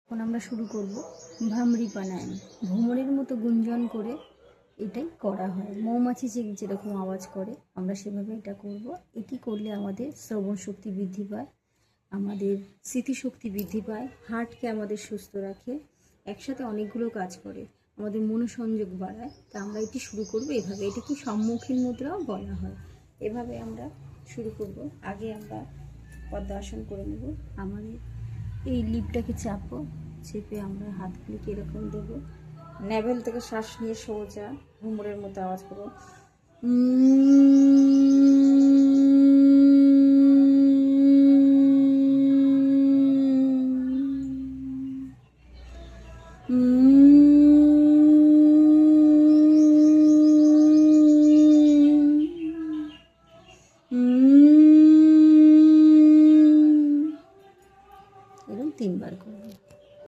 এখন আমরা শুরু করব ভ্রামরী প্রাণায়াম। ভ্রমরের মতো গুঞ্জন করে এটাই করা হয়। মৌমাছি যেরকম আওয়াজ করে আমরা সেভাবে এটা করব। এটি করলে আমাদের শ্রবণ শক্তি বৃদ্ধি পায়, আমাদের স্মৃতিশক্তি বৃদ্ধি পায়, হার্টকে আমাদের সুস্থ রাখে, একসাথে অনেকগুলো কাজ করে, আমাদের মনোসংযোগ বাড়ায়। তা আমরা এটি শুরু করব এভাবে। এটাকে সম্মুখীন মুদ্রাও বলা হয়। এভাবে আমরা শুরু করব। আগে আমরা পদ্মাসন করে নেব। আমাদের এই লিপটাকে চাপো, চেপে আমরা হাতগুলিকে এরকম দেবো। নেভেল থেকে শ্বাস নিয়ে সোজা ঘুমরের মতো আওয়াজ করবো।